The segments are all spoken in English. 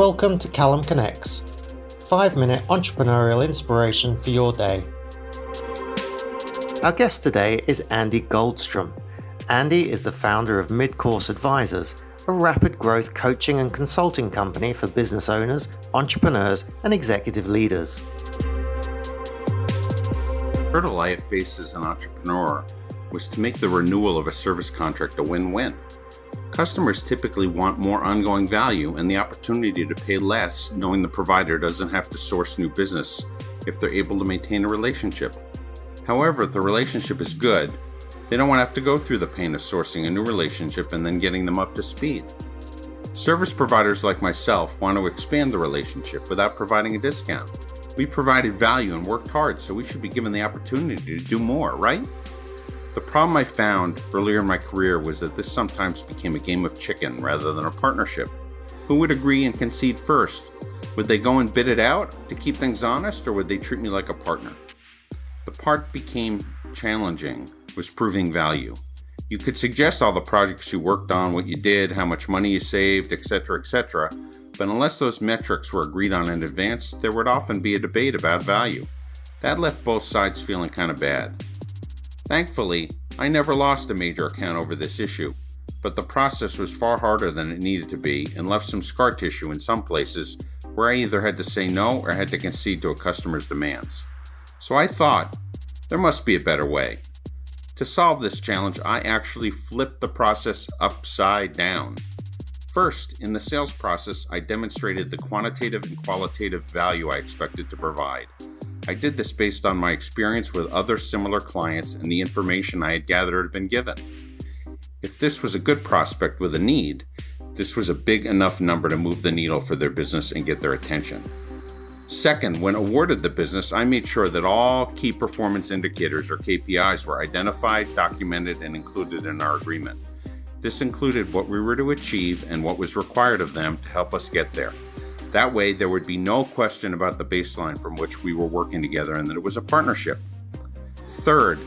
Welcome to CallumConnects, 5-minute entrepreneurial inspiration for your day. Our guest today is Andy Goldstrom. Andy is the founder of Midcourse Advisors, a rapid growth coaching and consulting company for business owners, entrepreneurs, and executive leaders. The hurdle I have faced as an entrepreneur was to make the renewal of a service contract a win-win. Customers typically want more ongoing value and the opportunity to pay less, knowing the provider doesn't have to source new business if they're able to maintain a relationship. However, if the relationship is good, they don't want to have to go through the pain of sourcing a new relationship and then getting them up to speed. Service providers like myself want to expand the relationship without providing a discount. We provided value and worked hard, so we should be given the opportunity to do more, right? The problem I found earlier in my career was that this sometimes became a game of chicken rather than a partnership. Who would agree and concede first? Would they go and bid it out to keep things honest, or would they treat me like a partner? The part became challenging was proving value. You could suggest all the projects you worked on, what you did, how much money you saved, etc., but unless those metrics were agreed on in advance, there would often be a debate about value. That left both sides feeling kind of bad. Thankfully, I never lost a major account over this issue, but the process was far harder than it needed to be and left some scar tissue in some places where I either had to say no or had to concede to a customer's demands. So I thought, there must be a better way. To solve this challenge, I actually flipped the process upside down. First, in the sales process, I demonstrated the quantitative and qualitative value I expected to provide. I did this based on my experience with other similar clients and the information I had gathered had been given. If this was a good prospect with a need, this was a big enough number to move the needle for their business and get their attention. Second, when awarded the business, I made sure that all key performance indicators or KPIs were identified, documented, and included in our agreement. This included what we were to achieve and what was required of them to help us get there. That way, there would be no question about the baseline from which we were working together and that it was a partnership. Third,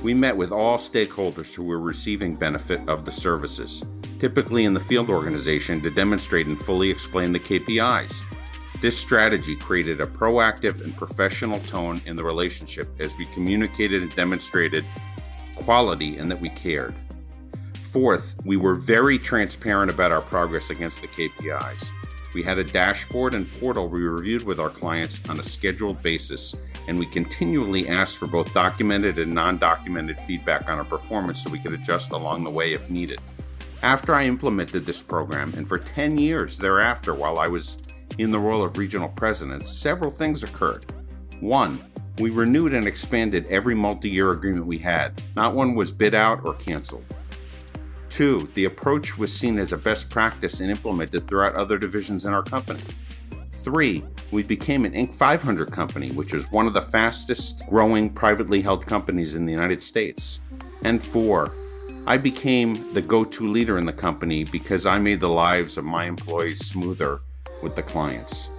we met with all stakeholders who were receiving benefit of the services, typically in the field organization, to demonstrate and fully explain the KPIs. This strategy created a proactive and professional tone in the relationship as we communicated and demonstrated quality and that we cared. Fourth, we were very transparent about our progress against the KPIs. We had a dashboard and portal we reviewed with our clients on a scheduled basis, and we continually asked for both documented and non-documented feedback on our performance so we could adjust along the way if needed. After I implemented this program, and for 10 years thereafter while I was in the role of regional president, several things occurred. One, we renewed and expanded every multi-year agreement we had. Not one was bid out or canceled. Two, the approach was seen as a best practice and implemented throughout other divisions in our company. Three, we became an Inc. 500 company, which is one of the fastest growing privately held companies in the United States. And four, I became the go-to leader in the company because I made the lives of my employees smoother with the clients.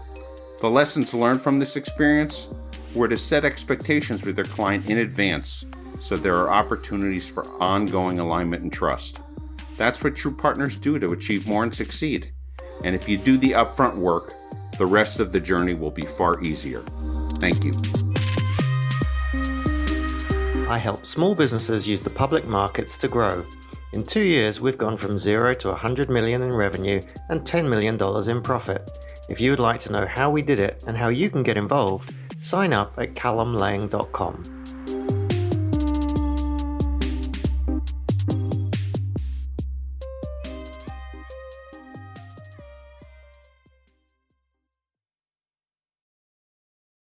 The lessons learned from this experience were to set expectations with their client in advance so there are opportunities for ongoing alignment and trust. That's what true partners do to achieve more and succeed. And if you do the upfront work, the rest of the journey will be far easier. Thank you. I help small businesses use the public markets to grow. In 2 years, we've gone from 0 to 100 million in revenue and $10 million in profit. If you would like to know how we did it and how you can get involved, sign up at callumlang.com.